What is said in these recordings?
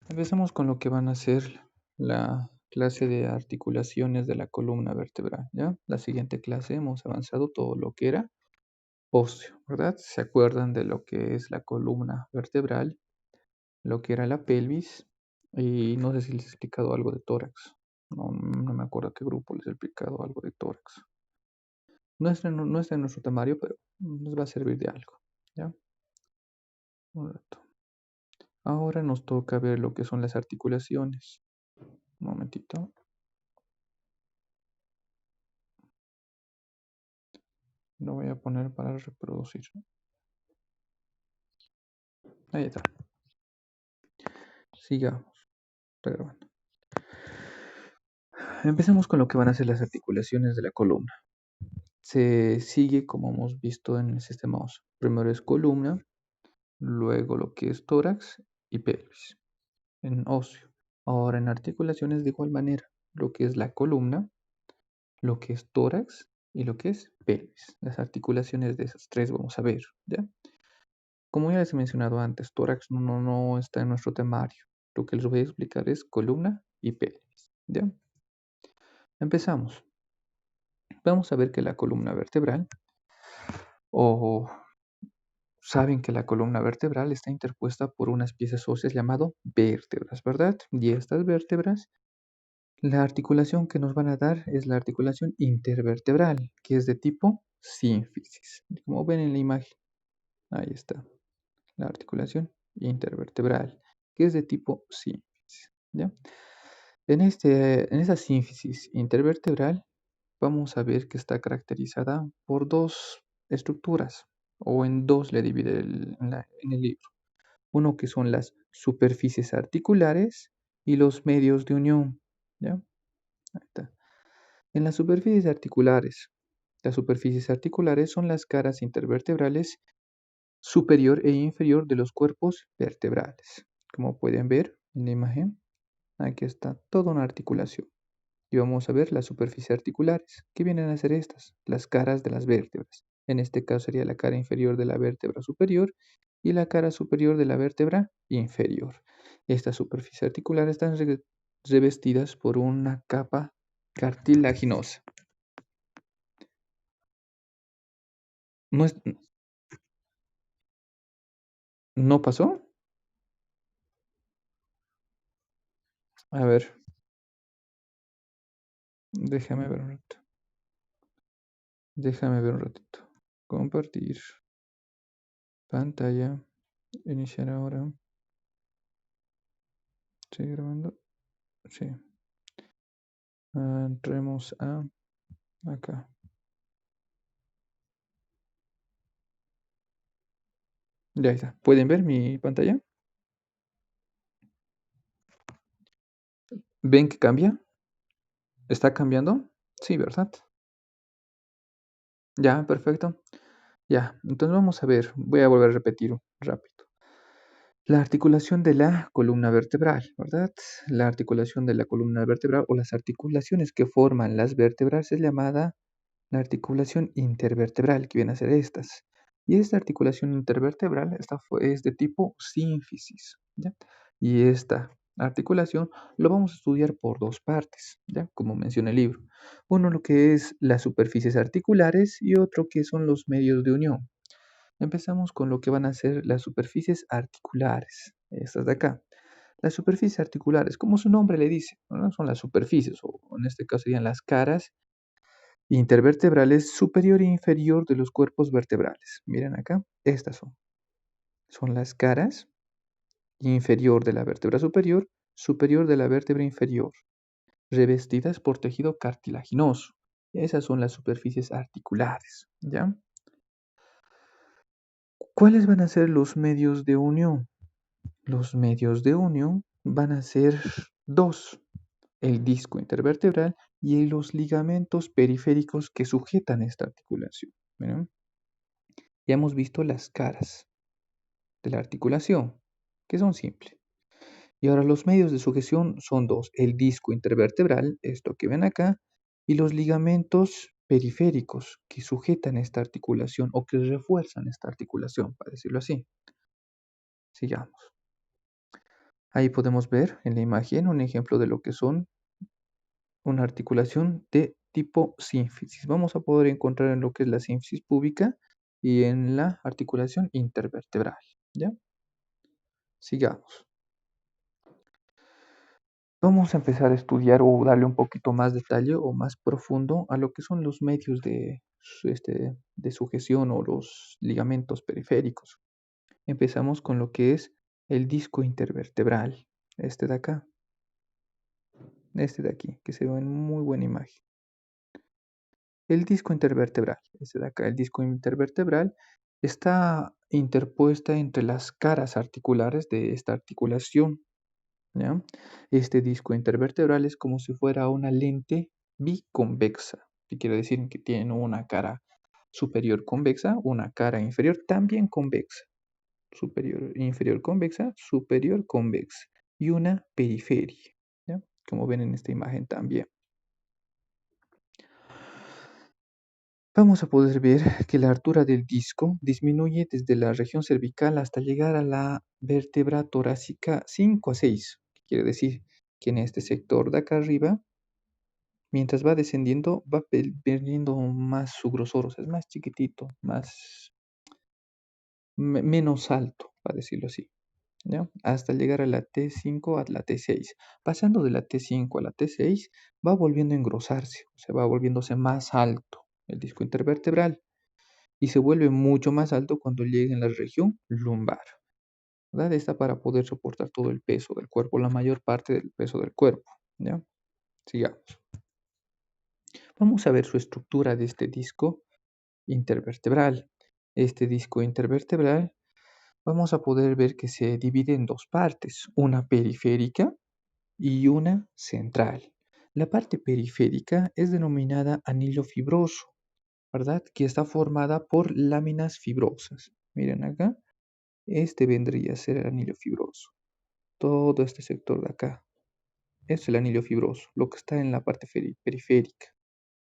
Empezamos con lo que van a ser la clase de articulaciones de la columna vertebral, ¿ya? La siguiente clase hemos avanzado todo lo que era óseo, ¿verdad? ¿Se acuerdan de lo que es la columna vertebral, lo que era la pelvis? Y no sé si les he explicado algo de tórax. No me acuerdo a qué grupo les he explicado algo de tórax. No está en nuestro temario, pero nos va a servir de algo, ¿ya? Un rato. Ahora nos toca ver lo que son las articulaciones. Un momentito. Lo voy a poner para reproducir. Ahí está. Sigamos regrabando. Empecemos con lo que van a ser las articulaciones de la columna. Se sigue como hemos visto en el sistema óseo. Primero es columna, luego lo que es tórax y pelvis en óseo. Ahora en articulaciones de igual manera, lo que es la columna, lo que es tórax y lo que es pelvis. Las articulaciones de esas tres vamos a ver, ¿ya? Como ya les he mencionado antes, tórax no está en nuestro temario. Lo que les voy a explicar es columna y pelvis, ¿ya? Empezamos. Vamos a ver que la columna vertebral, o saben que la columna vertebral está interpuesta por unas piezas óseas llamado vértebras, ¿verdad? Y estas vértebras, la articulación que nos van a dar es la articulación intervertebral, que es de tipo sínfisis. Como ven en la imagen, ahí está, la articulación intervertebral, que es de tipo sínfisis, ¿ya? En esa sínfisis intervertebral vamos a ver que está caracterizada por dos estructuras, o en dos le divide en el libro. Uno que son las superficies articulares y los medios de unión, ¿ya? Ahí está. En las superficies articulares son las caras intervertebrales superior e inferior de los cuerpos vertebrales. Como pueden ver en la imagen, aquí está toda una articulación. Y vamos a ver las superficies articulares. ¿Qué vienen a ser estas? Las caras de las vértebras. En este caso sería la cara inferior de la vértebra superior y la cara superior de la vértebra inferior. Estas superficies articulares están revestidas por una capa cartilaginosa. ¿No, no pasó? A ver, déjame ver un rato. Déjame ver un ratito. Compartir pantalla. Iniciar ahora. ¿Sigue grabando? Sí. Entremos a acá. Ya está. ¿Pueden ver mi pantalla? ¿Ven que cambia? ¿Está cambiando? Sí, ¿verdad? Ya, perfecto. Ya, entonces vamos a ver. Voy a volver a repetir rápido. La articulación de la columna vertebral, ¿verdad? La articulación de la columna vertebral o las articulaciones que forman las vértebras es llamada la articulación intervertebral, que viene a ser estas. Y esta articulación intervertebral es de tipo sínfisis, ¿ya? Y esta articulación lo vamos a estudiar por dos partes, ¿ya? Como menciona el libro. Uno lo que es las superficies articulares y otro que son los medios de unión. Empezamos con lo que van a ser las superficies articulares, estas de acá. Las superficies articulares, como su nombre le dice, ¿no? Son las superficies, o en este caso serían las caras intervertebrales superior e inferior de los cuerpos vertebrales. Miren acá, estas son las caras inferior de la vértebra superior, superior de la vértebra inferior, revestidas por tejido cartilaginoso. Esas son las superficies articulares, ¿ya? ¿Cuáles van a ser los medios de unión? Los medios de unión van a ser dos: el disco intervertebral y los ligamentos periféricos que sujetan esta articulación. ¿Miren? Ya hemos visto las caras de la articulación, que son simples. Y ahora los medios de sujeción son dos: el disco intervertebral, esto que ven acá, y los ligamentos periféricos que sujetan esta articulación o que refuerzan esta articulación, para decirlo así. Sigamos. Ahí podemos ver en la imagen un ejemplo de lo que son una articulación de tipo sínfisis. Vamos a poder encontrar en lo que es la sínfisis púbica y en la articulación intervertebral. ¿Ya? Sigamos. Vamos a empezar a estudiar o darle un poquito más detalle o más profundo a lo que son los medios de sujeción o los ligamentos periféricos. Empezamos con lo que es el disco intervertebral, este de acá, este de aquí, que se ve en muy buena imagen. El disco intervertebral, este de acá, el disco intervertebral está interpuesta entre las caras articulares de esta articulación, ¿ya? Este disco intervertebral es como si fuera una lente biconvexa, que quiere decir que tiene una cara superior convexa, una cara inferior también convexa, superior, inferior convexa, superior convexa y una periferia, ¿ya? Como ven en esta imagen también. Vamos a poder ver que la altura del disco disminuye desde la región cervical hasta llegar a la vértebra torácica 5 a 6. Quiere decir que en este sector de acá arriba, mientras va descendiendo, va perdiendo más su grosor, o sea, es más chiquitito, menos alto, para decirlo así, ¿ya? Hasta llegar a la T5 a la T6. Pasando de la T5 a la T6, va volviendo a engrosarse, o sea, va volviéndose más alto el disco intervertebral y se vuelve mucho más alto cuando llega en la región lumbar, ¿verdad? Esta para poder soportar todo el peso del cuerpo, la mayor parte del peso del cuerpo, ¿ya? Sigamos. Vamos a ver su estructura de este disco intervertebral. Este disco intervertebral vamos a poder ver que se divide en dos partes, una periférica y una central. La parte periférica es denominada anillo fibroso, ¿verdad? Que está formada por láminas fibrosas. Miren acá, este vendría a ser el anillo fibroso. Todo este sector de acá es el anillo fibroso, lo que está en la parte periférica.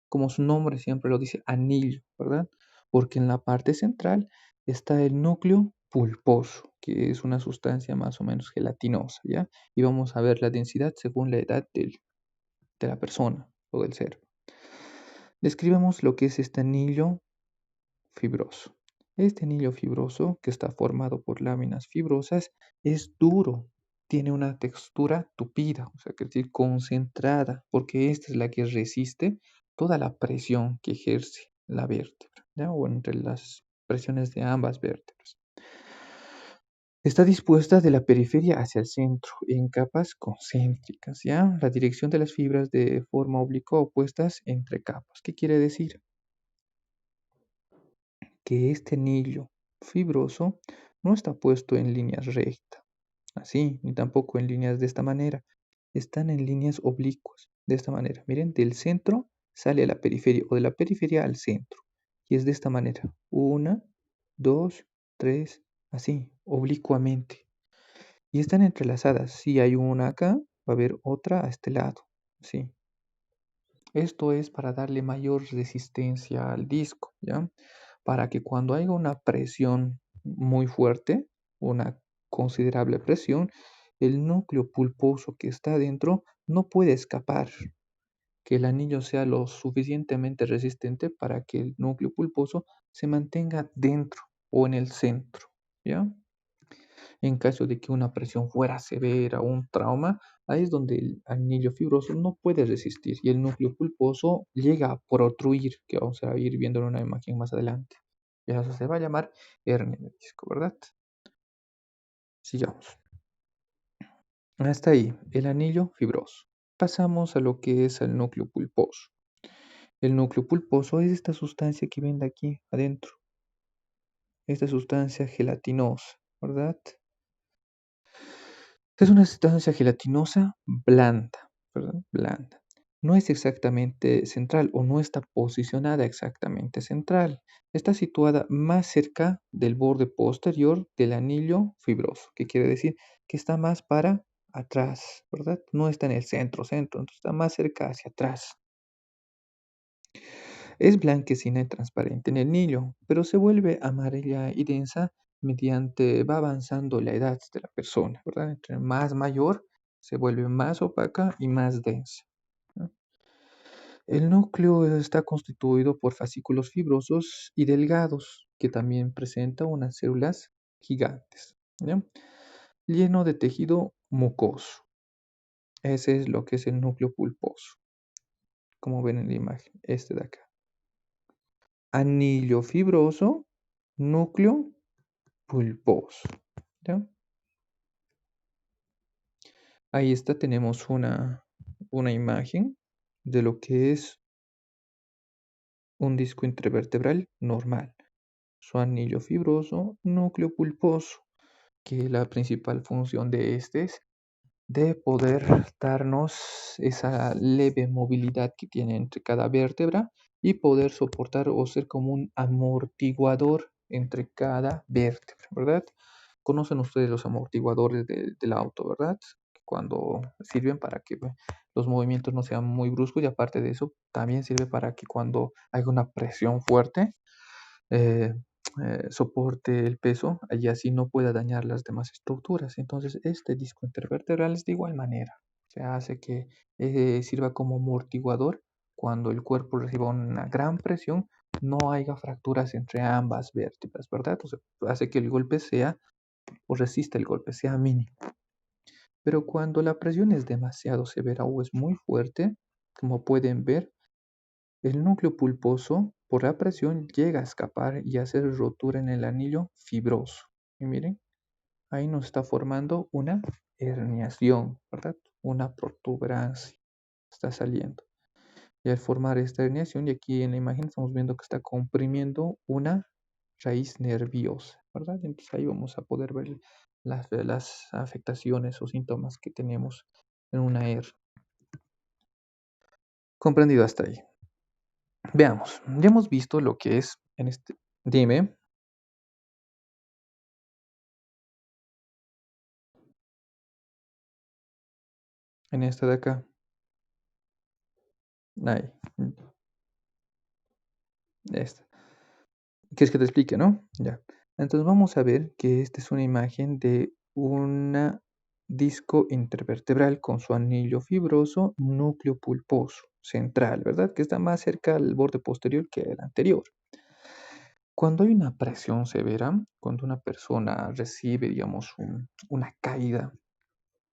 Como su nombre siempre lo dice, anillo, ¿verdad? Porque en la parte central está el núcleo pulposo, que es una sustancia más o menos gelatinosa, ¿ya? Y vamos a ver la densidad según la edad de la persona o del ser. Describamos lo que es este anillo fibroso. Este anillo fibroso, que está formado por láminas fibrosas, es duro, tiene una textura tupida, o sea, que decir concentrada, porque esta es la que resiste toda la presión que ejerce la vértebra, ¿ya? O entre las presiones de ambas vértebras. Está dispuesta de la periferia hacia el centro, en capas concéntricas, ¿ya? La dirección de las fibras de forma oblicua opuestas entre capas. ¿Qué quiere decir? Que este anillo fibroso no está puesto en líneas rectas, así, ni tampoco en líneas de esta manera. Están en líneas oblicuas, de esta manera. Miren, del centro sale a la periferia o de la periferia al centro. Y es de esta manera. Una, dos, tres, así, oblicuamente. Y están entrelazadas. Si hay una acá, va a haber otra a este lado. Sí. Esto es para darle mayor resistencia al disco, ¿ya? Para que cuando haya una presión muy fuerte, una considerable presión, el núcleo pulposo que está adentro no puede escapar, que el anillo sea lo suficientemente resistente para que el núcleo pulposo se mantenga dentro o en el centro, ¿ya? En caso de que una presión fuera severa o un trauma, ahí es donde el anillo fibroso no puede resistir y el núcleo pulposo llega a protruir, que vamos a ir viendo en una imagen más adelante. Y eso se va a llamar hernia de disco, ¿verdad? Sigamos. Hasta ahí, el anillo fibroso. Pasamos a lo que es el núcleo pulposo. El núcleo pulposo es esta sustancia que ven de aquí adentro, esta sustancia gelatinosa, ¿verdad? Es una sustancia gelatinosa blanda, ¿verdad? Blanda. No es exactamente central o no está posicionada exactamente central. Está situada más cerca del borde posterior del anillo fibroso, que quiere decir que está más para atrás, ¿verdad? No está en el centro, entonces está más cerca hacia atrás. Es blanquecina y transparente en el anillo, pero se vuelve amarilla y densa mediante va avanzando la edad de la persona, ¿verdad? Entre más mayor, se vuelve más opaca y más densa, ¿no? El núcleo está constituido por fascículos fibrosos y delgados, que también presenta unas células gigantes, ¿ya? Lleno de tejido mucoso. Ese es lo que es el núcleo pulposo, como ven en la imagen, este de acá. Anillo fibroso, núcleo pulposo, ¿ya? Ahí está, tenemos una imagen de lo que es un disco intervertebral normal. Su anillo fibroso, núcleo pulposo, que la principal función de este es de poder darnos esa leve movilidad que tiene entre cada vértebra y poder soportar o ser como un amortiguador entre cada vértebra, ¿verdad? Conocen ustedes los amortiguadores del auto, ¿verdad? Cuando sirven para que los movimientos no sean muy bruscos y aparte de eso, también sirve para que cuando hay una presión fuerte, eh, soporte el peso y así no pueda dañar las demás estructuras. Entonces, este disco intervertebral es de igual manera. Se hace que sirva como amortiguador cuando el cuerpo reciba una gran presión, no haya fracturas entre ambas vértebras, ¿verdad? O sea, hace que el golpe sea, o resista el golpe, sea mínimo. Pero cuando la presión es demasiado severa o es muy fuerte, como pueden ver, el núcleo pulposo, por la presión, llega a escapar y hacer rotura en el anillo fibroso. Y miren, ahí nos está formando una herniación, ¿verdad? Una protuberancia está saliendo. Y al formar esta herniación, y aquí en la imagen estamos viendo que está comprimiendo una raíz nerviosa, ¿verdad? Entonces ahí vamos a poder ver las afectaciones o síntomas que tenemos en una hernia. Comprendido hasta ahí. Veamos, ya hemos visto lo que es en este. Dime, en esta de acá. Ahí. Esta. ¿Quieres que te explique, no? Ya. Entonces vamos a ver que esta es una imagen de un disco intervertebral con su anillo fibroso, núcleo pulposo central, ¿verdad? Que está más cerca al borde posterior que el anterior. Cuando hay una presión severa, cuando una persona recibe, digamos, una caída,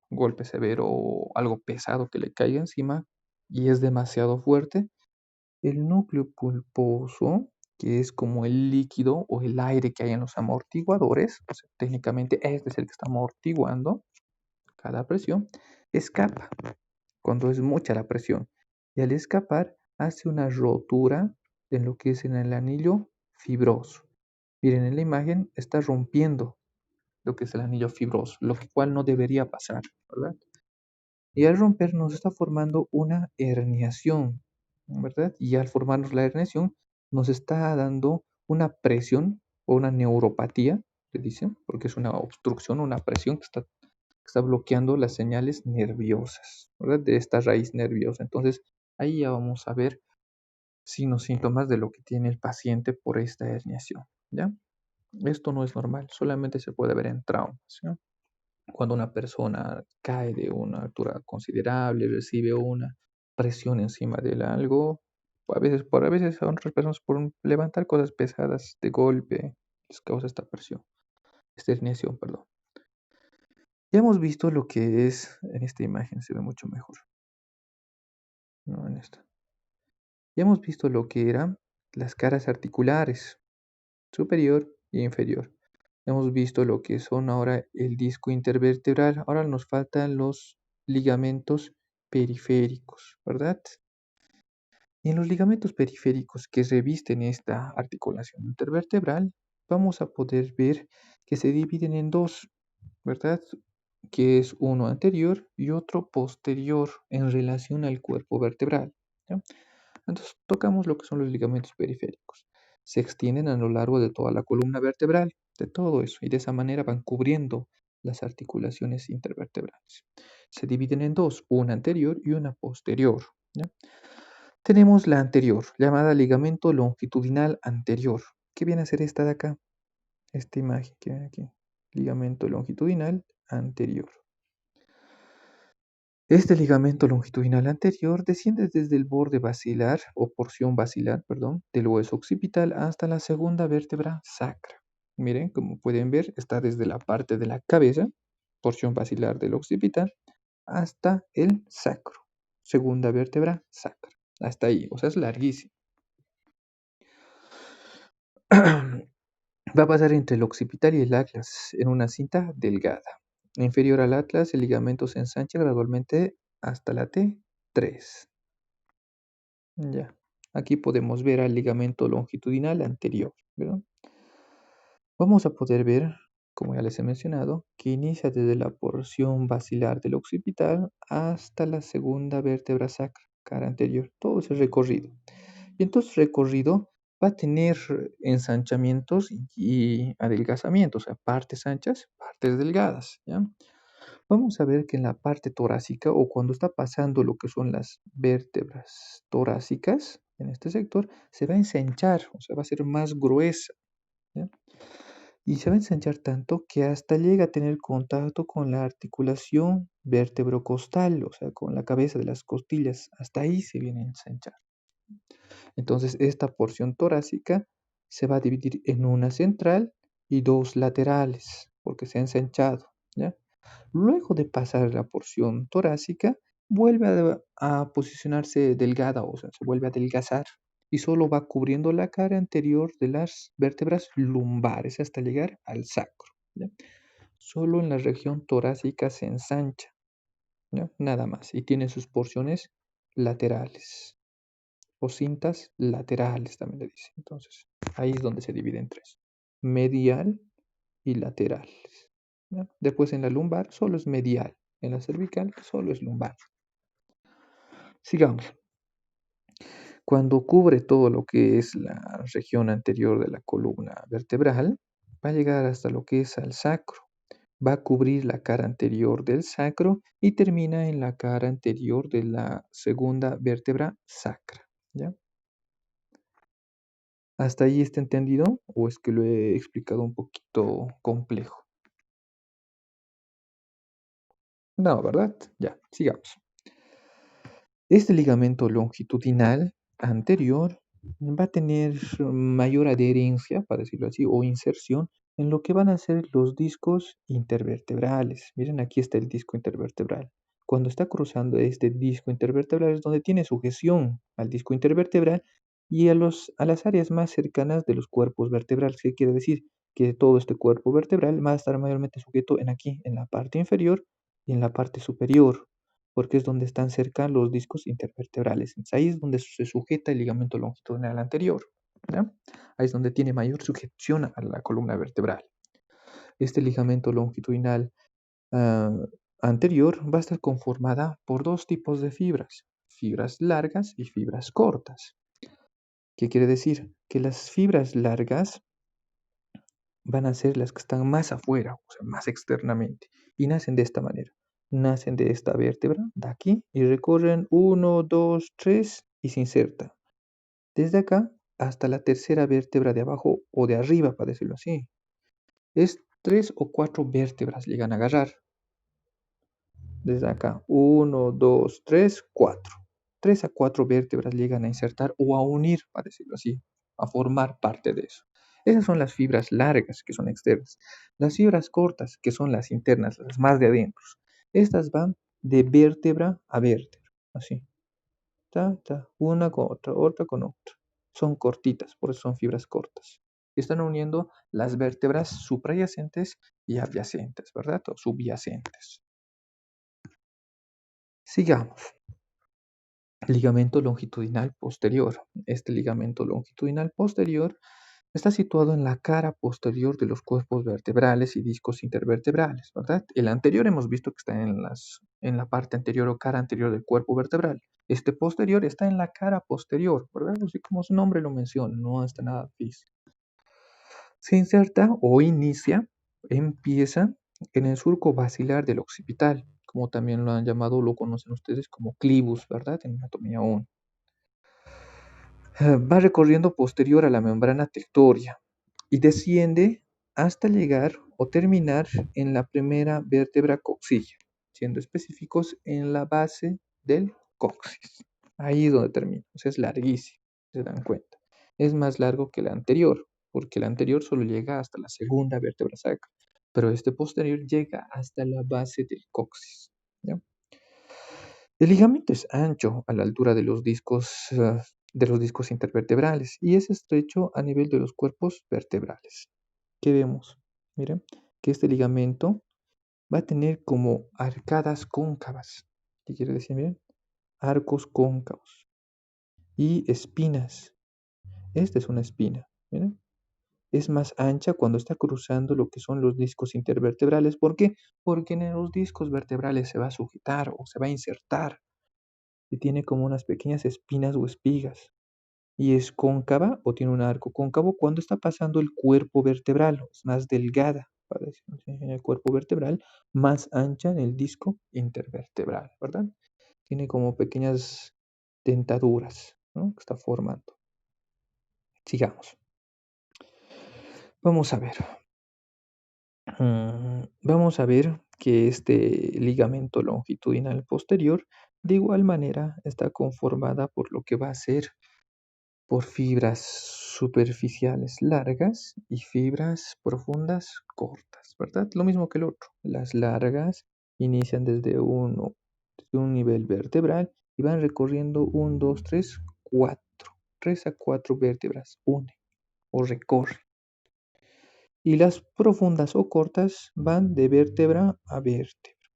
un golpe severo o algo pesado que le caiga encima y es demasiado fuerte, el núcleo pulposo, que es como el líquido o el aire que hay en los amortiguadores, o sea, técnicamente este es el que está amortiguando cada presión, escapa cuando es mucha la presión. Y al escapar hace una rotura en lo que es en el anillo fibroso. Miren, en la imagen está rompiendo lo que es el anillo fibroso, lo cual no debería pasar, ¿verdad? Y al romper nos está formando una herniación, ¿verdad? Y al formarnos la herniación nos está dando una presión o una neuropatía, le dicen, porque es una obstrucción, una presión que está bloqueando las señales nerviosas, ¿verdad? De esta raíz nerviosa. Entonces, ahí ya vamos a ver signos, síntomas de lo que tiene el paciente por esta herniación, ¿ya? Esto no es normal, solamente se puede ver en traumas, ¿ya? Cuando una persona cae de una altura considerable, recibe una presión encima de algo, a veces a otras personas por levantar cosas pesadas de golpe les causa esta presión, esta herniación, perdón. Ya hemos visto lo que es, en esta imagen se ve mucho mejor, no en esta. Ya hemos visto lo que eran las caras articulares, superior e inferior. Hemos visto lo que son ahora el disco intervertebral. Ahora nos faltan los ligamentos periféricos, ¿verdad? Y en los ligamentos periféricos que revisten esta articulación intervertebral, vamos a poder ver que se dividen en dos, ¿verdad? Que es uno anterior y otro posterior en relación al cuerpo vertebral, ¿ya? Entonces, tocamos lo que son los ligamentos periféricos. Se extienden a lo largo de toda la columna vertebral, de todo eso, y de esa manera van cubriendo las articulaciones intervertebrales. Se dividen en dos, una anterior y una posterior, ¿ya? Tenemos la anterior, llamada ligamento longitudinal anterior. ¿Qué viene a ser esta de acá? esta imagen que ven aquí, ligamento longitudinal anterior. Este ligamento longitudinal anterior desciende desde el borde basilar o porción basilar, perdón, del hueso occipital hasta la segunda vértebra sacra. Miren, como pueden ver, está desde la parte de la cabeza, porción basilar del occipital, hasta el sacro, segunda vértebra sacra. Hasta ahí, o sea, es larguísimo. Va a pasar entre el occipital y el atlas en una cinta delgada. Inferior al atlas, el ligamento se ensancha gradualmente hasta la T3. Ya. Aquí podemos ver al ligamento longitudinal anterior, ¿verdad? Vamos a poder ver, como ya les he mencionado, que inicia desde la porción basilar del occipital hasta la segunda vértebra sacra, cara anterior, todo ese recorrido. Y entonces recorrido va a tener ensanchamientos y adelgazamientos, o sea, partes anchas, partes delgadas, ¿ya? Vamos a ver que en la parte torácica o cuando está pasando lo que son las vértebras torácicas, en este sector, se va a ensanchar, o sea, va a ser más gruesa, ¿ya? Y se va a ensanchar tanto que hasta llega a tener contacto con la articulación vértebro-costal, o sea, con la cabeza de las costillas. Hasta ahí se viene a ensanchar. Entonces, esta porción torácica se va a dividir en una central y dos laterales, porque se ha ensanchado, ¿ya? Luego de pasar la porción torácica, vuelve a posicionarse delgada, o sea, se vuelve a adelgazar y solo va cubriendo la cara anterior de las vértebras lumbares hasta llegar al sacro, ¿ya? Solo en la región torácica se ensancha, ¿ya? Nada más, y tiene sus porciones laterales o cintas laterales, también le dice. Entonces, ahí es donde se divide en tres: medial y laterales, ¿ya? Después en la lumbar solo es medial, en la cervical solo es lumbar. Sigamos. Cuando cubre todo lo que es la región anterior de la columna vertebral, va a llegar hasta lo que es al sacro. Va a cubrir la cara anterior del sacro y termina en la cara anterior de la segunda vértebra sacra, ¿ya? ¿Hasta ahí está entendido o es que lo he explicado un poquito complejo? No, ¿verdad? Ya, sigamos. Este ligamento longitudinal anterior va a tener mayor adherencia, para decirlo así, o inserción en lo que van a ser los discos intervertebrales. Miren, aquí está el disco intervertebral. Cuando está cruzando este disco intervertebral es donde tiene sujeción al disco intervertebral y a las áreas más cercanas de los cuerpos vertebrales. ¿Qué quiere decir? Que todo este cuerpo vertebral va a estar mayormente sujeto en aquí, en la parte inferior y en la parte superior, porque es donde están cerca los discos intervertebrales. Entonces, ahí es donde se sujeta el ligamento longitudinal anterior, ¿ya? Ahí es donde tiene mayor sujeción a la columna vertebral. Este ligamento longitudinal ah, anterior va a estar conformada por dos tipos de fibras largas y fibras cortas. ¿Qué quiere decir? Que las fibras largas van a ser las que están más afuera, o sea, más externamente, y nacen de esta manera. Nacen de esta vértebra, de aquí, y recorren 1, 2, 3 y se insertan. Desde acá hasta la tercera vértebra de abajo o de arriba, para decirlo así. Es 3 o 4 vértebras llegan a agarrar. Desde acá, 1, 2, 3, 4. 3 a 4 vértebras llegan a insertar o a unir, para decirlo así, a formar parte de eso. Esas son las fibras largas, que son externas. Las fibras cortas, que son las internas, las más de adentro. Estas van de vértebra a vértebra, así. Ta, ta, una con otra con otra. Son cortitas, por eso son fibras cortas. Están uniendo las vértebras suprayacentes y adyacentes, ¿verdad? O subyacentes. Sigamos. Ligamento longitudinal posterior. Este ligamento longitudinal posterior está situado en la cara posterior de los cuerpos vertebrales y discos intervertebrales, ¿verdad? El anterior hemos visto que está en la parte anterior o cara anterior del cuerpo vertebral. Este posterior está en la cara posterior, ¿verdad? Así como su nombre lo menciona, no está nada físico. Se inserta o inicia, empieza en el surco basilar del occipital, como también lo han llamado, lo conocen ustedes como clivus, ¿verdad? En anatomía 1. Va recorriendo posterior a la membrana tectoria y desciende hasta llegar o terminar en la primera vértebra coxilla, siendo específicos en la base del coxis. Ahí es donde termina, o sea, es larguísimo, se dan cuenta. Es más largo que el anterior, porque el anterior solo llega hasta la segunda vértebra sacra, pero este posterior llega hasta la base del coxis. ¿Ya? El ligamento es ancho a la altura de los discos intervertebrales y es estrecho a nivel de los cuerpos vertebrales. ¿Qué vemos? Miren, que este ligamento va a tener como arcadas cóncavas. ¿Qué quiere decir? Miren, arcos cóncavos y espinas. Esta es una espina. Miren, es más ancha cuando está cruzando lo que son los discos intervertebrales. ¿Por qué? Porque en los discos vertebrales se va a sujetar o se va a insertar y tiene como unas pequeñas espinas o espigas. Y es cóncava o tiene un arco cóncavo cuando está pasando el cuerpo vertebral, es más delgada, para decirlo así, en el cuerpo vertebral, más ancha en el disco intervertebral, ¿verdad? Tiene como pequeñas dentaduras, ¿no? Que está formando. Sigamos. Vamos a ver. Vamos a ver que este ligamento longitudinal posterior, de igual manera, está conformada por lo que va a ser por fibras superficiales largas y fibras profundas cortas, ¿verdad? Lo mismo que el otro. Las largas inician desde un nivel vertebral y van recorriendo 1, 2, 3, 4. 3 a 4 vértebras une o recorre. Y las profundas o cortas van de vértebra a vértebra,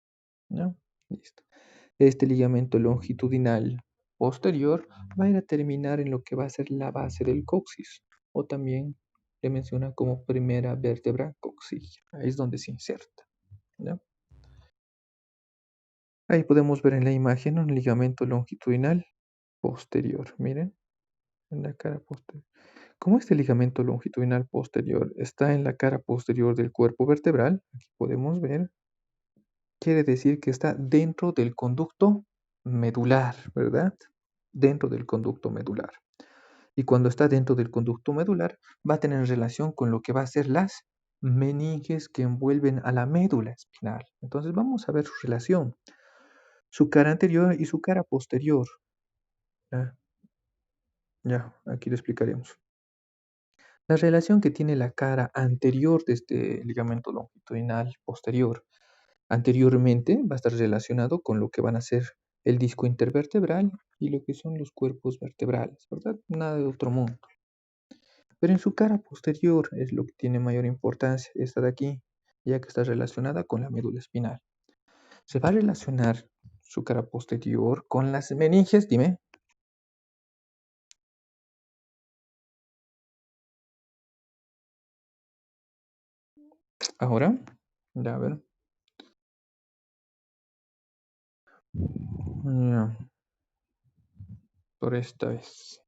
¿no? Listo. Este ligamento longitudinal posterior va a ir a terminar en lo que va a ser la base del coxis, o también le menciona como primera vértebra coxilla. Ahí es donde se inserta, ¿no? Ahí podemos ver en la imagen un ligamento longitudinal posterior. Miren, en la cara posterior. Como este ligamento longitudinal posterior está en la cara posterior del cuerpo vertebral, aquí podemos ver, quiere decir que está dentro del conducto medular, ¿verdad? Dentro del conducto medular. Y cuando está dentro del conducto medular, va a tener relación con lo que va a ser las meninges que envuelven a la médula espinal. Entonces vamos a ver su relación, su cara anterior y su cara posterior. Ya, ya, aquí lo explicaremos. La relación que tiene la cara anterior de este ligamento longitudinal posterior anteriormente va a estar relacionado con lo que van a ser el disco intervertebral y lo que son los cuerpos vertebrales, ¿verdad? Nada de otro mundo. Pero en su cara posterior es lo que tiene mayor importancia, esta de aquí, ya que está relacionada con la médula espinal. Se va a relacionar su cara posterior con las meninges, dime. Ahora, ya a ver. Ya, por esta vez.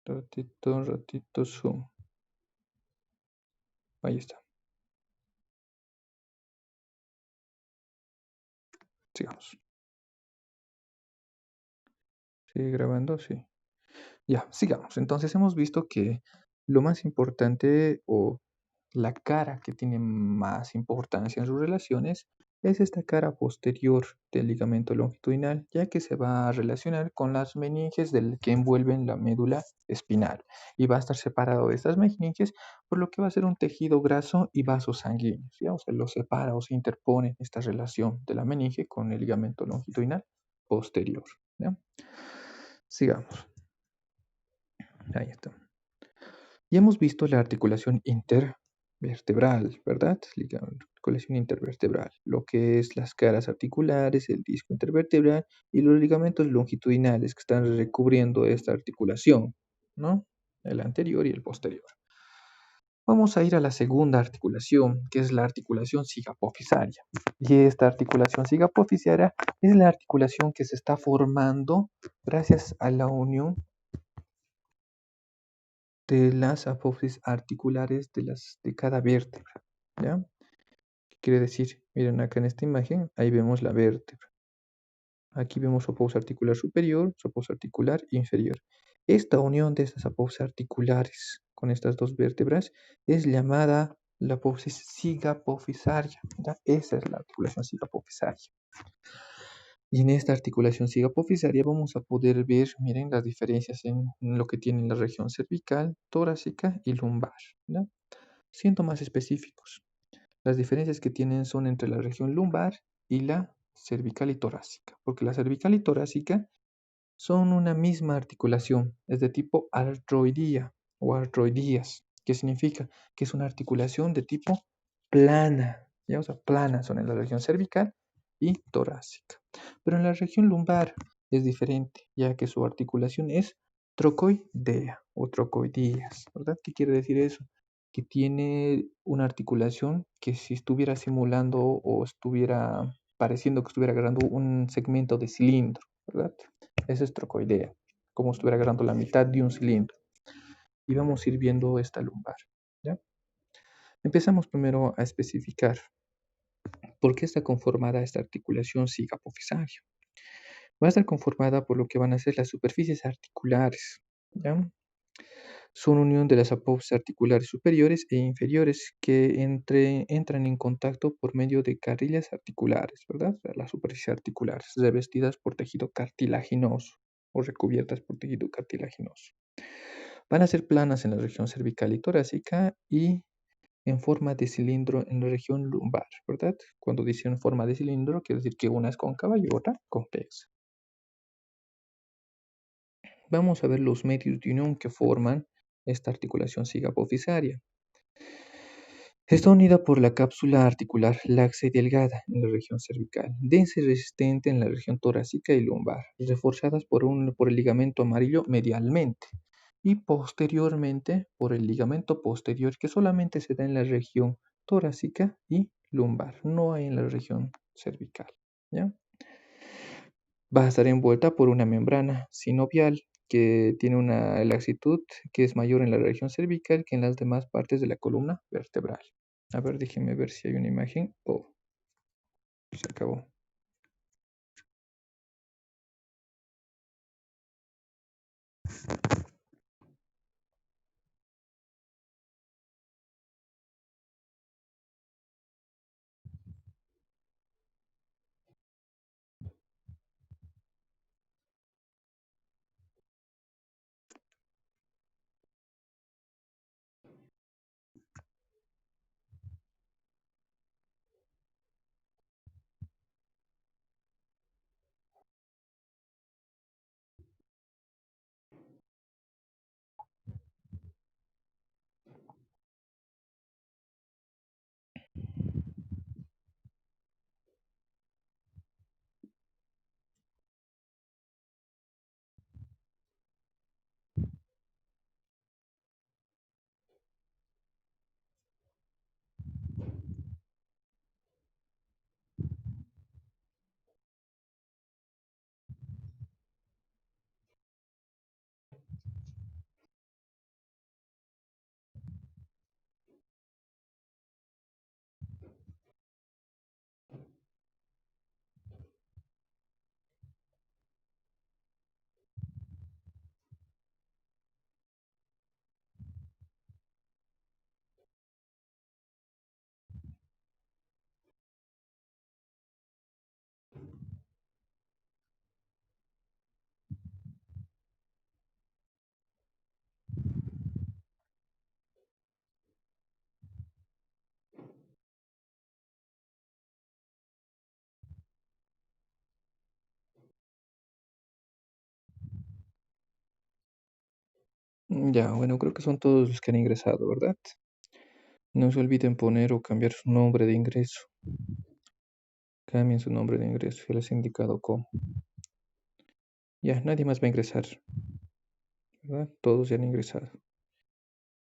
Ratito, ratito, zoom. Ahí está. Sigamos. ¿Sigue grabando? Sí. Ya, sigamos. Entonces hemos visto que lo más importante o la cara que tiene más importancia en sus relaciones es esta cara posterior del ligamento longitudinal, ya que se va a relacionar con las meninges que envuelven la médula espinal y va a estar separado de estas meninges por lo que va a ser un tejido graso y vasos sanguíneos, ¿ya? O sea, lo separa o se interpone esta relación de la meninge con el ligamento longitudinal posterior, ¿ya? Sigamos. Ahí está. Y hemos visto la articulación intervertebral, ¿verdad? La articulación intervertebral, lo que es las caras articulares, el disco intervertebral y los ligamentos longitudinales que están recubriendo esta articulación, ¿no? El anterior y el posterior. Vamos a ir a la segunda articulación, que es la articulación cigapofisaria. Y esta articulación cigapofisaria es la articulación que se está formando gracias a la unión de las apófisis articulares de cada vértebra, ¿ya? ¿Qué quiere decir? Miren acá en esta imagen, ahí vemos la vértebra. Aquí vemos su apófisis articular superior, su apófisis articular inferior. Esta unión de estas apófisis articulares con estas dos vértebras es llamada la apófisis cigapofisaria. ¿Ya? Esa es la articulación cigapofisaria. Y en esta articulación cigapofisaria vamos a poder ver, miren, las diferencias en lo que tiene la región cervical, torácica y lumbar. ¿Ya? Siendo más específicos, las diferencias que tienen son entre la región lumbar y la cervical y torácica, porque la cervical y torácica son una misma articulación, es de tipo artroidía o artroidías, que significa que es una articulación de tipo plana, ¿ya? O sea, planas son en la región cervical y torácica. Pero en la región lumbar es diferente, ya que su articulación es trocoidea o trocoidías, ¿verdad? ¿Qué quiere decir eso? Que tiene una articulación que si estuviera simulando o estuviera pareciendo que estuviera agarrando un segmento de cilindro, ¿verdad? Esa es trocoidea, como si estuviera agarrando la mitad de un cilindro. Y vamos a ir viendo esta lumbar, ¿ya? Empezamos primero a especificar por qué está conformada esta articulación cigapofisaria. Va a estar conformada por lo que van a ser las superficies articulares, ¿ya? Son unión de las apófisis articulares superiores e inferiores que entran en contacto por medio de carrillas articulares, ¿verdad? Las superficies articulares, revestidas por tejido cartilaginoso o recubiertas por tejido cartilaginoso. Van a ser planas en la región cervical y torácica y en forma de cilindro en la región lumbar, ¿verdad? Cuando dice en forma de cilindro, quiere decir que una es cóncava y otra convexa. Vamos a ver los medios de unión que forman esta articulación cigapofisaria. Está unida por la cápsula articular laxa y delgada en la región cervical, densa y resistente en la región torácica y lumbar, reforzadas por el ligamento amarillo medialmente y posteriormente por el ligamento posterior que solamente se da en la región torácica y lumbar, no hay en la región cervical. ¿Ya? Va a estar envuelta por una membrana sinovial que tiene una laxitud que es mayor en la región cervical que en las demás partes de la columna vertebral. A ver, déjenme ver si hay una imagen. Oh, se acabó. Ya, bueno, creo que son todos los que han ingresado, ¿verdad? No se olviden poner o cambiar su nombre de ingreso. Cambien su nombre de ingreso, ya les he indicado cómo. Ya, nadie más va a ingresar, ¿verdad? Todos ya han ingresado.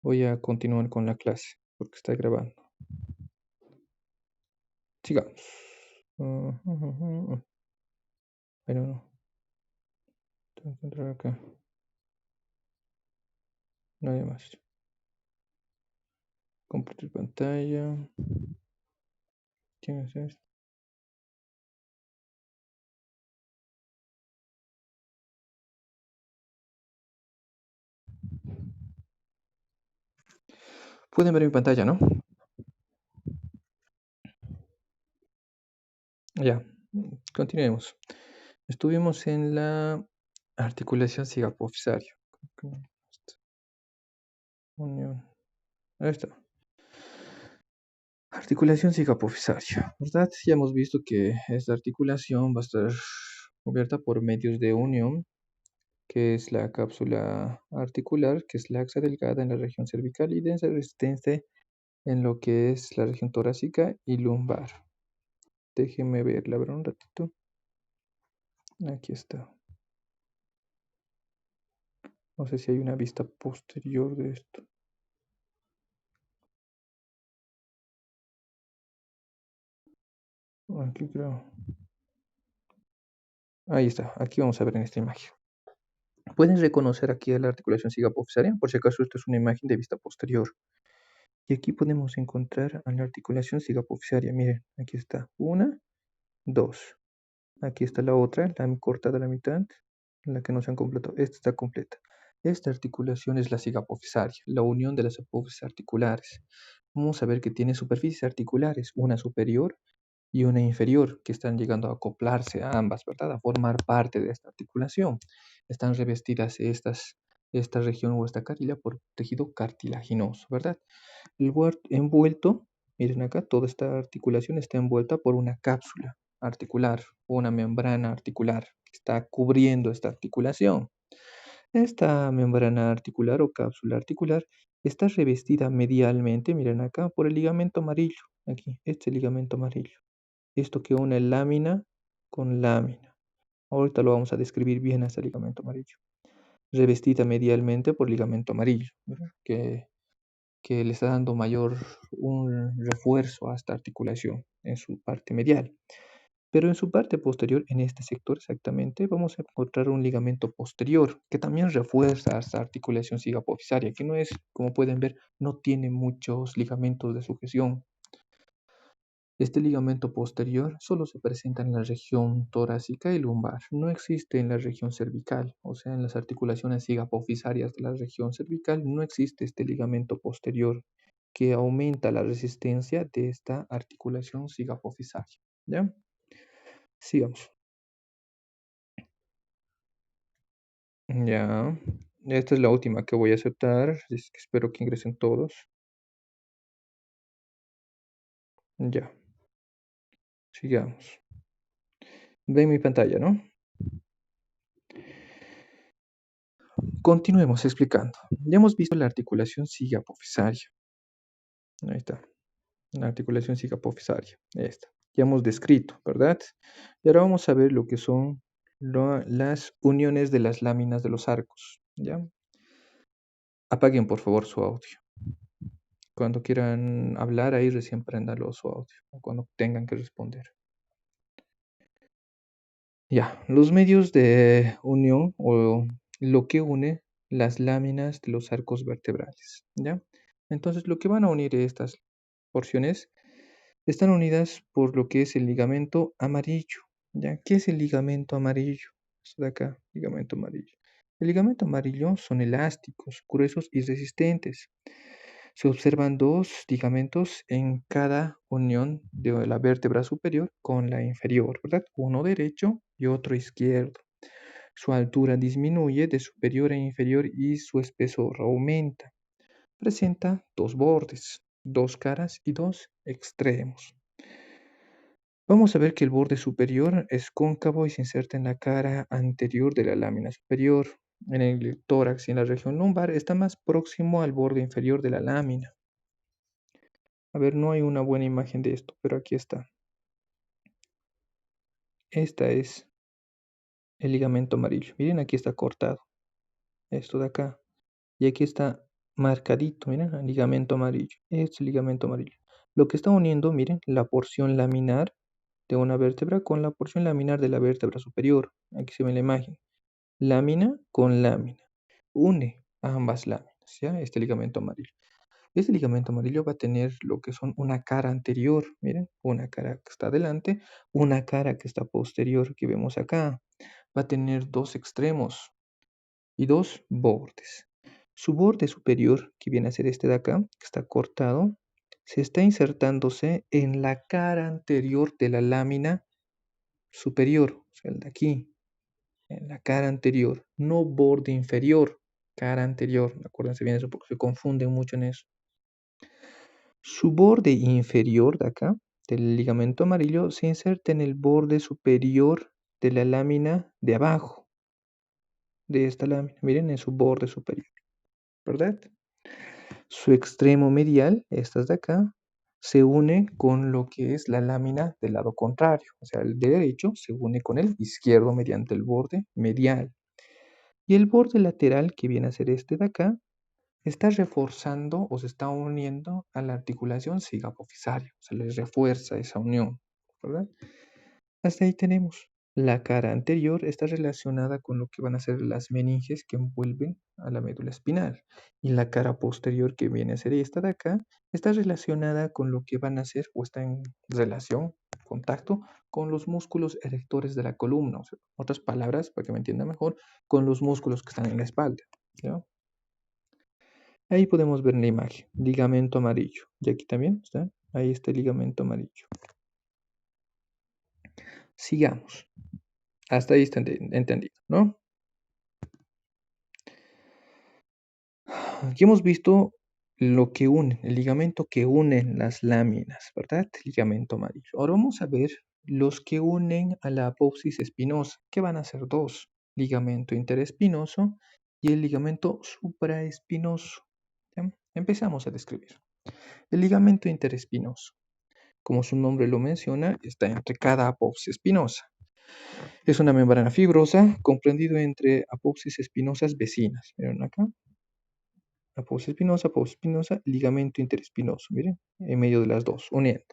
Voy a continuar con la clase porque está grabando. Sigamos. Pero no. Tengo que entrar acá. Nadie más. Compartir pantalla. ¿Quién es este? Pueden ver mi pantalla, ¿no? Ya, continuemos. Estuvimos en la articulación cigopofisaria. Unión. Ahí está. Articulación cigopofisaria, ¿verdad? Ya hemos visto que esta articulación va a estar cubierta por medios de unión, que es la cápsula articular, que es laxa delgada en la región cervical y densa resistente en lo que es la región torácica y lumbar. Déjenme verla, ver un ratito. Aquí está. No sé si hay una vista posterior de esto. Aquí creo. Ahí está. Aquí vamos a ver en esta imagen. Pueden reconocer aquí a la articulación cigopofisaria. Por si acaso, esto es una imagen de vista posterior. Y aquí podemos encontrar a la articulación cigopofisaria. Miren, aquí está. Una, dos. Aquí está la otra, la cortada a la mitad, la que no se han completado. Esta está completa. Esta articulación es la cigopofisaria, la unión de las apófisis articulares. Vamos a ver que tiene superficies articulares, una superior y una inferior, que están llegando a acoplarse a ambas, ¿verdad? A formar parte de esta articulación. Están revestidas esta región o esta carila por tejido cartilaginoso, ¿verdad? Envuelto, miren acá, toda esta articulación está envuelta por una cápsula articular o una membrana articular que está cubriendo esta articulación. Esta membrana articular o cápsula articular está revestida medialmente, miren acá, por el ligamento amarillo. Aquí, este ligamento amarillo. Esto que une lámina con lámina. Ahorita lo vamos a describir bien a este ligamento amarillo. Revestida medialmente por ligamento amarillo, ¿verdad? Que le está dando un refuerzo a esta articulación en su parte medial. Pero en su parte posterior, en este sector exactamente, vamos a encontrar un ligamento posterior que también refuerza esta articulación cigopofisaria, que no es, como pueden ver, no tiene muchos ligamentos de sujeción. Este ligamento posterior solo se presenta en la región torácica y lumbar, no existe en la región cervical, o sea, en las articulaciones cigapofisarias de la región cervical no existe este ligamento posterior que aumenta la resistencia de esta articulación cigopofisaria. ¿Ya? Sigamos. Ya. Esta es la última que voy a aceptar. Espero que ingresen todos. Ya. Sigamos. Ven mi pantalla, ¿no? Continuemos explicando. Ya hemos visto la articulación cigopofisaria. Ahí está. La articulación cigopofisaria. Esta. Ya hemos descrito, ¿verdad? Y ahora vamos a ver lo que son las uniones de las láminas de los arcos. ¿Ya? Apaguen por favor su audio. Cuando quieran hablar, ahí recién préndalo su audio. O cuando tengan que responder. Ya, los medios de unión o lo que une las láminas de los arcos vertebrales. ¿Ya? Entonces, lo que van a unir estas porciones están unidas por lo que es el ligamento amarillo. ¿Ya? ¿Qué es el ligamento amarillo? Esto de acá, ligamento amarillo. El ligamento amarillo son elásticos, gruesos y resistentes. Se observan dos ligamentos en cada unión de la vértebra superior con la inferior, ¿verdad? Uno derecho y otro izquierdo. Su altura disminuye de superior a inferior y su espesor aumenta. Presenta dos bordes, dos caras y dos extremos. Vamos a ver que el borde superior es cóncavo y se inserta en la cara anterior de la lámina superior. En el tórax y en la región lumbar está más próximo al borde inferior de la lámina. A ver, no hay una buena imagen de esto, pero aquí está. Esta es el ligamento amarillo. Miren, aquí está cortado. Esto de acá. Y aquí está marcadito, miren, el ligamento amarillo. Este es el ligamento amarillo. Lo que está uniendo, miren, la porción laminar de una vértebra con la porción laminar de la vértebra superior. Aquí se ve la imagen. Lámina con lámina. Une a ambas láminas, ¿ya? Este ligamento amarillo. Este ligamento amarillo va a tener lo que son una cara anterior, miren, una cara que está adelante, una cara que está posterior, que vemos acá. Va a tener dos extremos y dos bordes. Su borde superior, que viene a ser este de acá, que está cortado, se está insertándose en la cara anterior de la lámina superior, o sea, el de aquí, en la cara anterior, no borde inferior, cara anterior. Acuérdense bien eso porque se confunden mucho en eso. Su borde inferior de acá, del ligamento amarillo, se inserta en el borde superior de la lámina de abajo, de esta lámina. Miren, en su borde superior, ¿verdad? Su extremo medial, estas de acá, se une con lo que es la lámina del lado contrario. O sea, el derecho se une con el izquierdo mediante el borde medial. Y el borde lateral, que viene a ser este de acá, está reforzando o se está uniendo a la articulación cigapofisaria. Se les refuerza esa unión, ¿verdad? Hasta ahí tenemos. La cara anterior está relacionada con lo que van a ser las meninges que envuelven a la médula espinal. Y la cara posterior, que viene a ser esta de acá, está relacionada con lo que van a ser o está en relación, contacto, con los músculos erectores de la columna. O sea, otras palabras, para que me entienda mejor, con los músculos que están en la espalda. ¿Ya? Ahí podemos ver en la imagen, ligamento amarillo. Y aquí también está, ahí está el ligamento amarillo. Sigamos. Hasta ahí está entendido, ¿no? Aquí hemos visto lo que une, el ligamento que une las láminas, ¿verdad? El ligamento amarillo. Ahora vamos a ver los que unen a la apófisis espinosa, que van a ser dos, ligamento interespinoso y el ligamento supraespinoso. ¿Ya? Empezamos a describir. El ligamento interespinoso, como su nombre lo menciona, está entre cada apófisis espinosa. Es una membrana fibrosa comprendido entre apófisis espinosas vecinas. ¿Vieron acá? Apófisis espinosa, ligamento interespinoso. Miren, en medio de las dos, uniendo.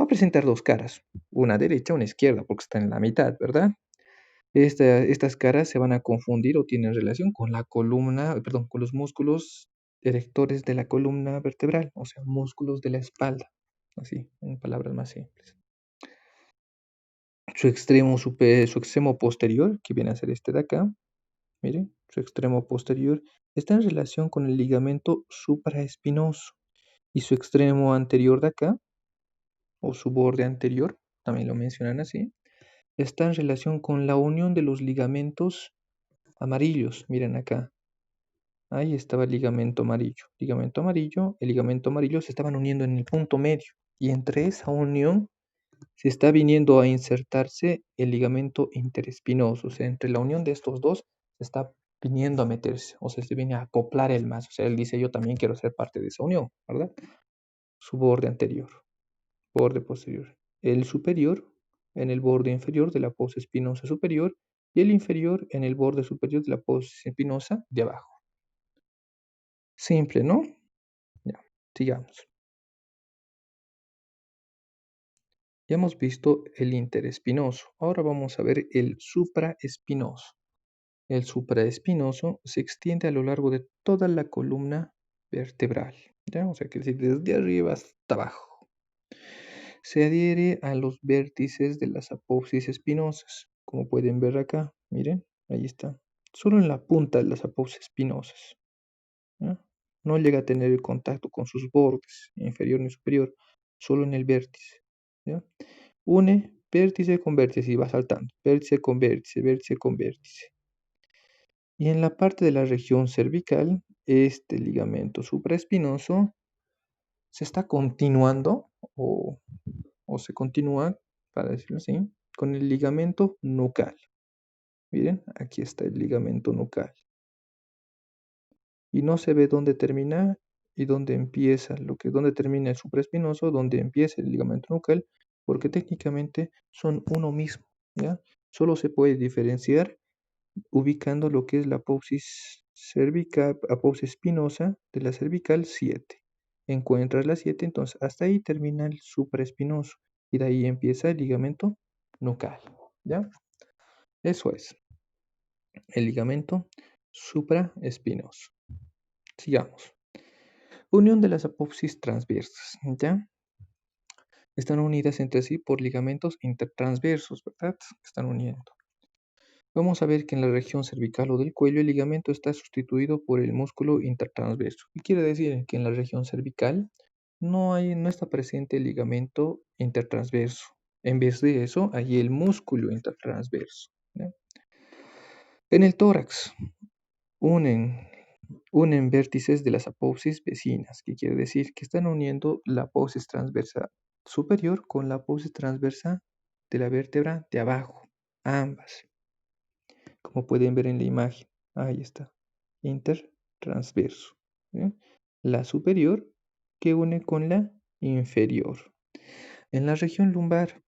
Va a presentar dos caras, una derecha, una izquierda, porque está en la mitad, ¿verdad? Estas caras se van a confundir o tienen relación con la columna, perdón, con los músculos erectores de la columna vertebral, o sea, músculos de la espalda, así, en palabras más simples. Su extremo posterior, que viene a ser este de acá, miren, su extremo posterior está en relación con el ligamento supraespinoso y su extremo anterior de acá, o su borde anterior, también lo mencionan así, está en relación con la unión de los ligamentos amarillos. Miren acá, ahí estaba el ligamento amarillo. El ligamento amarillo se estaban uniendo en el punto medio y entre esa unión se está viniendo a insertarse el ligamento interespinoso. O sea, entre la unión de estos dos se está viniendo a meterse, o sea, se viene a acoplar el más. O sea, él dice, yo también quiero ser parte de esa unión, ¿verdad? Su borde anterior, borde posterior. El superior en el borde inferior de la apófisis espinosa superior y el inferior en el borde superior de la apófisis espinosa de abajo. Simple, ¿no? Ya, sigamos. Ya hemos visto el interespinoso. Ahora vamos a ver el supraespinoso. El supraespinoso se extiende a lo largo de toda la columna vertebral, ¿ya? O sea, que decir, desde arriba hasta abajo. Se adhiere a los vértices de las apófisis espinosas, como pueden ver acá, miren, ahí está. Solo en la punta de las apófisis espinosas, ¿ya? No llega a tener el contacto con sus bordes, inferior ni superior, solo en el vértice, ¿ya? Une vértice con vértice y va saltando, vértice con vértice, vértice con vértice. Y en la parte de la región cervical, este ligamento supraespinoso se está continuando o se continúa, para decirlo así, con el ligamento nucal. Miren, aquí está el ligamento nucal. Y no se ve dónde termina y dónde empieza, dónde termina el supraespinoso, dónde empieza el ligamento nucal, porque técnicamente son uno mismo, ¿ya? Solo se puede diferenciar ubicando lo que es la apófisis cervical, apófisis espinosa de la cervical 7. Encuentras la 7, entonces hasta ahí termina el supraespinoso y de ahí empieza el ligamento nucal, ¿ya? Eso es el ligamento supraespinoso. Sigamos. Unión de las apófisis transversas, ¿ya? Están unidas entre sí por ligamentos intertransversos, ¿verdad? Están uniendo. Vamos a ver que en la región cervical o del cuello el ligamento está sustituido por el músculo intertransverso. ¿Qué quiere decir? Que en la región cervical no está presente el ligamento intertransverso. En vez de eso, hay el músculo intertransverso, ¿no? En el tórax unen, unen vértices de las apófisis vecinas, que quiere decir que están uniendo la apófisis transversa superior con la apófisis transversa de la vértebra de abajo, ambas, como pueden ver en la imagen. Ahí está, intertransverso, ¿sí? La superior que une con la inferior. En la región lumbar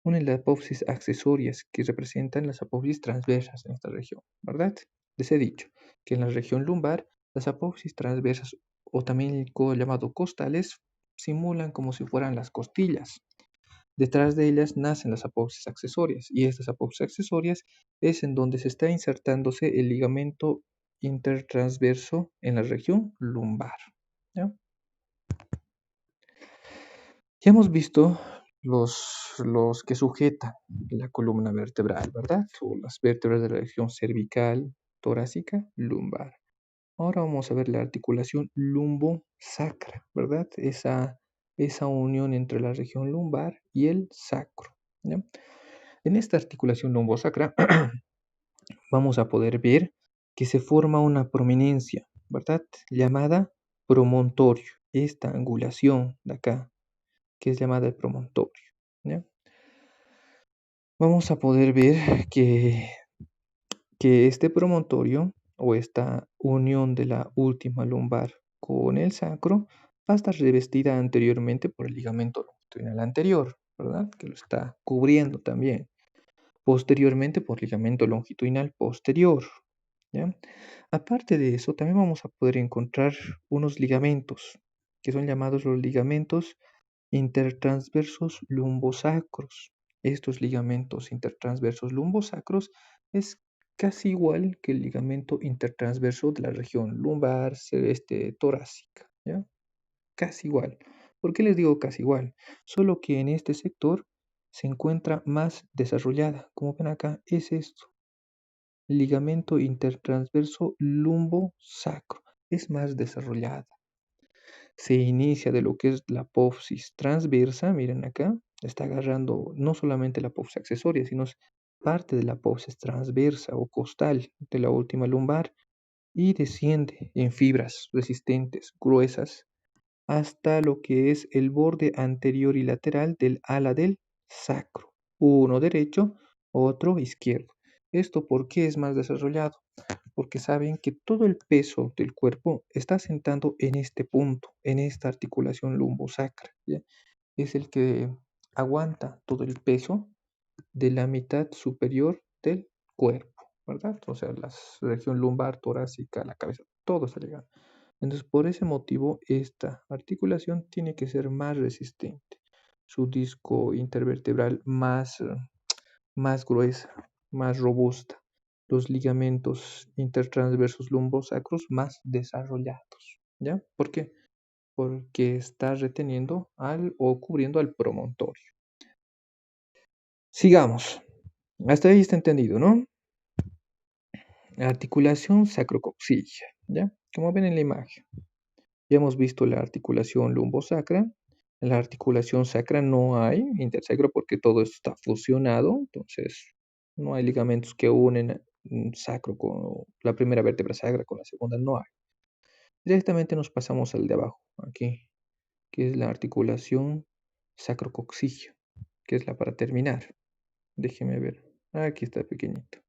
unen las apófisis accesorias que representan las apófisis transversas en esta región, ¿verdad? Les he dicho que en la región lumbar las apófisis transversas o también llamado costales simulan como si fueran las costillas. Detrás de ellas nacen las apófisis accesorias y estas apófisis accesorias es en donde se está insertándose el ligamento intertransverso en la región lumbar, ¿ya? Ya hemos visto los que sujetan la columna vertebral, ¿verdad? O las vértebras de la región cervical, torácica, lumbar. Ahora vamos a ver la articulación lumbo-sacra, ¿verdad? Esa unión entre la región lumbar y el sacro, ¿ya? En esta articulación lumbosacra vamos a poder ver que se forma una prominencia, ¿verdad? Llamada promontorio. Esta angulación de acá, que es llamada el promontorio, ¿ya? Vamos a poder ver que este promontorio o esta unión de la última lumbar con el sacro va a estar revestida anteriormente por el ligamento longitudinal anterior, ¿verdad? Que lo está cubriendo también. Posteriormente por ligamento longitudinal posterior, ¿ya? Aparte de eso, también vamos a poder encontrar unos ligamentos que son llamados los ligamentos intertransversos lumbosacros. Estos ligamentos intertransversos lumbosacros es casi igual que el ligamento intertransverso de la región lumbar, torácica, ¿ya? Casi igual. ¿Por qué les digo casi igual? Solo que en este sector se encuentra más desarrollada. Como ven acá, es esto. Ligamento intertransverso lumbosacro. Es más desarrollada. Se inicia de lo que es la apófisis transversa, miren acá, está agarrando no solamente la apófisis accesoria, sino es parte de la apófisis transversa o costal de la última lumbar y desciende en fibras resistentes, gruesas, hasta lo que es el borde anterior y lateral del ala del sacro, uno derecho, otro izquierdo. ¿Esto por qué es más desarrollado? Porque saben que todo el peso del cuerpo está sentando en este punto, en esta articulación lumbosacra, ¿ya? Es el que aguanta todo el peso de la mitad superior del cuerpo, ¿verdad? O sea, la región lumbar, torácica, la cabeza, todo está llegando. Entonces, por ese motivo, esta articulación tiene que ser más resistente, su disco intervertebral más gruesa, más robusta, los ligamentos intertransversos lumbosacros más desarrollados, ¿ya? ¿Por qué? Porque está reteniendo o cubriendo al promontorio. Sigamos. Hasta ahí está entendido, ¿no? Articulación sacrocoxilla, ¿ya? Como ven en la imagen. Ya hemos visto la articulación lumbosacra. En la articulación sacra no hay intersacro porque todo está fusionado. Entonces, no hay ligamentos que unen sacro con la primera vértebra sacra con la segunda. No hay. Directamente nos pasamos al de abajo, aquí, que es la articulación sacrocoxilla, que es la para terminar. Déjeme ver. Aquí está pequeñito.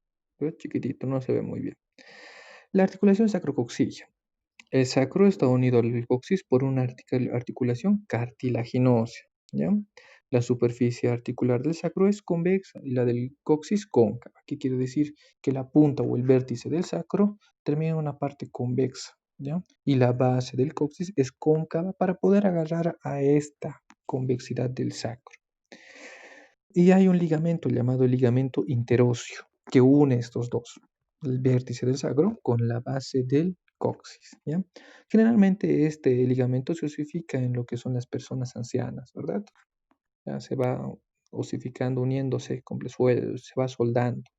Chiquitito, no se ve muy bien. La articulación sacrocoxilla. El sacro está unido al coxis por una articulación cartilaginosa, ¿ya? La superficie articular del sacro es convexa y la del coxis cóncava. ¿Qué quiere decir? Que la punta o el vértice del sacro termina en una parte convexa, ¿ya? Y la base del coxis es cóncava para poder agarrar a esta convexidad del sacro. Y hay un ligamento llamado ligamento interóseo que une estos dos, el vértice del sacro con la base del coxis, ¿ya? Generalmente este ligamento se osifica en lo que son las personas ancianas, ¿verdad? Ya se va osificando, uniéndose, se va soldando.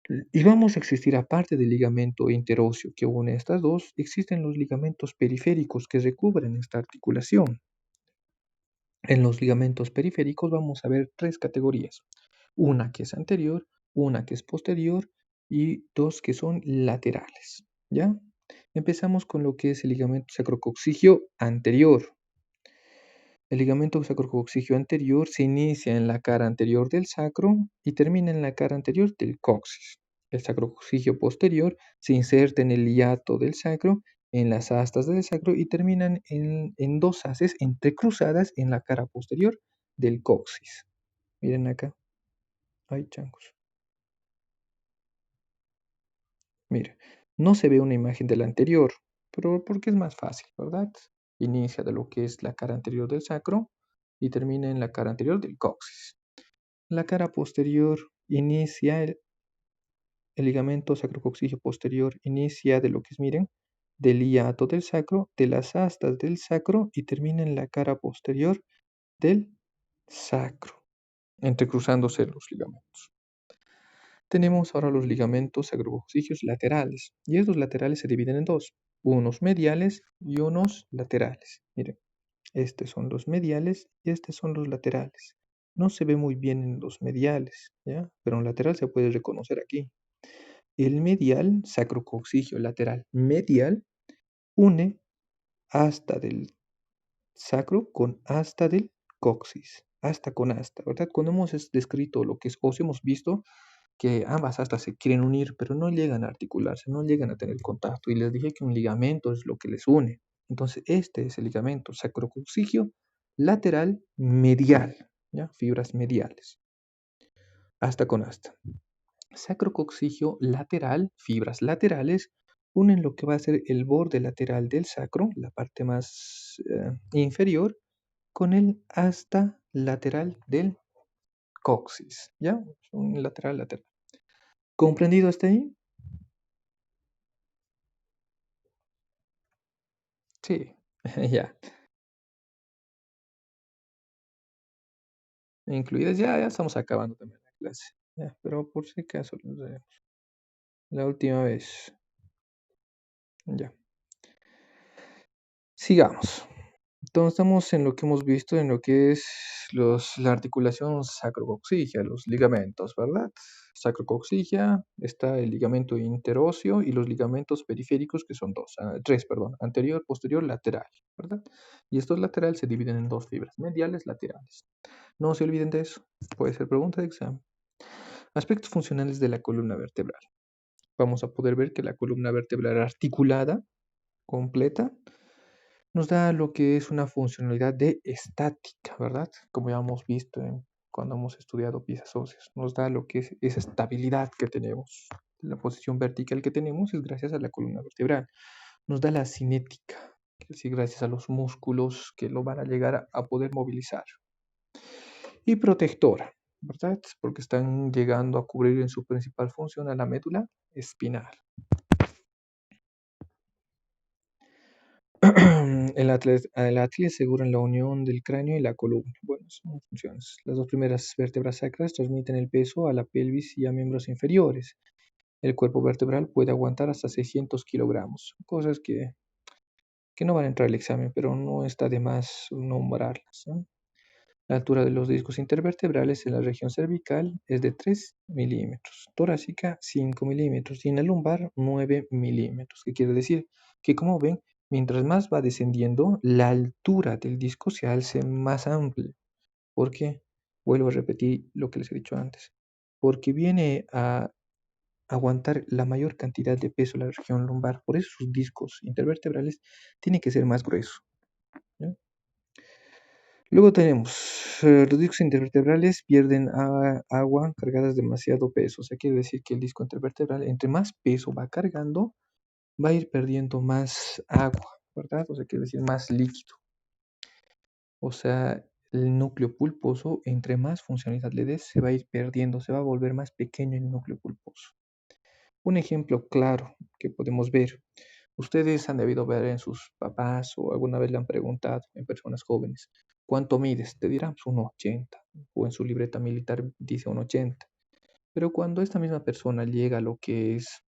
Y vamos a existir, aparte del ligamento interóseo que une estas dos, existen los ligamentos periféricos que recubren esta articulación. En los ligamentos periféricos vamos a ver tres categorías. Una que es anterior, una que es posterior y dos que son laterales. ¿Ya? Empezamos con lo que es el ligamento sacrococcigio anterior. El ligamento sacrococcigio anterior se inicia en la cara anterior del sacro y termina en la cara anterior del coxis. El sacrococcigio posterior se inserta en el hiato del sacro, en las astas del sacro y terminan en dos haces entrecruzadas en la cara posterior del coxis. Miren acá. Ay, changos. Mire, no se ve una imagen del anterior, pero porque es más fácil, ¿verdad? Inicia de lo que es la cara anterior del sacro y termina en la cara anterior del coxis. La cara posterior inicia, el ligamento sacrococcigio posterior inicia de lo que es, miren, del hiato del sacro, de las astas del sacro y termina en la cara posterior del sacro, entrecruzándose los ligamentos. Tenemos ahora los ligamentos sacrococcigios laterales, y estos laterales se dividen en dos, unos mediales y unos laterales. Miren, estos son los mediales y estos son los laterales. No se ve muy bien en los mediales, ¿ya? Pero en lateral se puede reconocer aquí. El medial, sacrococcigio lateral medial, une asta del sacro con asta del coxis, asta con asta, ¿verdad? Cuando hemos descrito lo que es óseo, hemos visto que ambas astas se quieren unir, pero no llegan a articularse, no llegan a tener contacto. Y les dije que un ligamento es lo que les une. Entonces, este es el ligamento sacrococcigio lateral medial, ¿ya? Fibras mediales, asta con asta. Sacrococcigio lateral, fibras laterales, unen lo que va a ser el borde lateral del sacro, la parte más inferior, con el asta lateral del coxis, ¿ya? Un lateral lateral. ¿Comprendido hasta ahí? Sí, ya. Incluidas, ya estamos acabando también la clase. Ya, pero por si acaso, la última vez. Ya. Sigamos. Entonces estamos en lo que hemos visto, en lo que es la articulación sacrococcígea, los ligamentos, ¿verdad? Sacrococcígea, está el ligamento interóseo y los ligamentos periféricos, que son tres, perdón, anterior, posterior, lateral, ¿verdad? Y estos laterales se dividen en dos fibras, mediales, laterales. No se olviden de eso, puede ser pregunta de examen. Aspectos funcionales de la columna vertebral. Vamos a poder ver que la columna vertebral articulada, completa, nos da lo que es una funcionalidad de estática, ¿verdad? Como ya hemos visto cuando hemos estudiado piezas óseas, nos da lo que es esa estabilidad que tenemos. La posición vertical que tenemos es gracias a la columna vertebral. Nos da la cinética, es decir, gracias a los músculos que lo van a llegar a poder movilizar. Y protectora, ¿verdad? Porque están llegando a cubrir en su principal función a la médula espinal. El atle asegura la unión del cráneo y la columna. Bueno, son funciones. Las dos primeras vértebras sacras transmiten el peso a la pelvis y a miembros inferiores. El cuerpo vertebral puede aguantar hasta 600 kilogramos. Cosas que no van a entrar al examen, pero no está de más nombrarlas, ¿no? La altura de los discos intervertebrales en la región cervical es de 3 milímetros, torácica 5 milímetros y en la lumbar 9 milímetros. ¿Qué quiere decir? Que como ven, mientras más va descendiendo, la altura del disco se hace más amplia. ¿Por qué? Vuelvo a repetir lo que les he dicho antes. Porque viene a aguantar la mayor cantidad de peso en la región lumbar. Por eso sus discos intervertebrales tienen que ser más gruesos. ¿Ya? Luego tenemos, los discos intervertebrales pierden agua cargadas demasiado peso. O sea, quiere decir que el disco intervertebral, entre más peso va cargando, va a ir perdiendo más agua, ¿verdad? O sea, quiere decir más líquido. O sea, el núcleo pulposo, entre más funcionalidad le des, se va a ir perdiendo, se va a volver más pequeño el núcleo pulposo. Un ejemplo claro que podemos ver. Ustedes han debido ver en sus papás o alguna vez le han preguntado en personas jóvenes, ¿cuánto mides? Te dirán, pues, 1,80. O en su libreta militar dice 1,80. Pero cuando esta misma persona llega a lo que es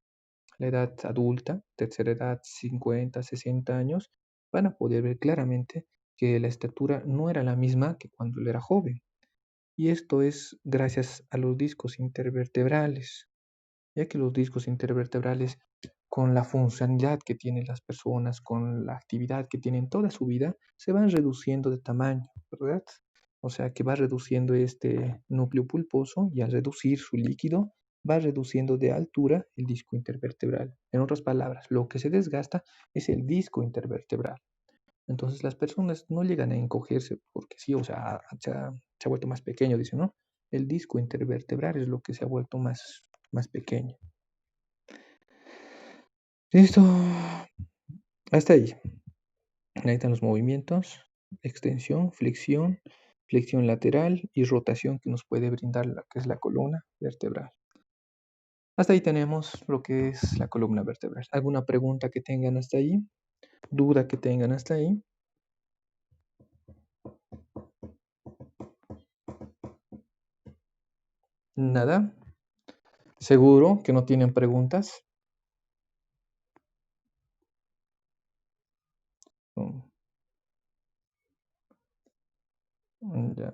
la edad adulta, tercera edad, 50, 60 años, van a poder ver claramente que la estatura no era la misma que cuando él era joven. Y esto es gracias a los discos intervertebrales, ya que los discos intervertebrales, con la funcionalidad que tienen las personas, con la actividad que tienen toda su vida, se van reduciendo de tamaño, ¿verdad? O sea que va reduciendo este núcleo pulposo y al reducir su líquido, va reduciendo de altura el disco intervertebral. En otras palabras, lo que se desgasta es el disco intervertebral. Entonces las personas no llegan a encogerse porque sí, o sea, se ha vuelto más pequeño, dice, ¿no? El disco intervertebral es lo que se ha vuelto más pequeño. Listo. Hasta ahí. Ahí están los movimientos, extensión, flexión lateral y rotación que nos puede brindar lo que es la columna vertebral. Hasta ahí tenemos lo que es la columna vertebral. ¿Alguna pregunta que tengan hasta ahí? ¿Duda que tengan hasta ahí? ¿Nada? ¿Seguro que no tienen preguntas? Mm, ya.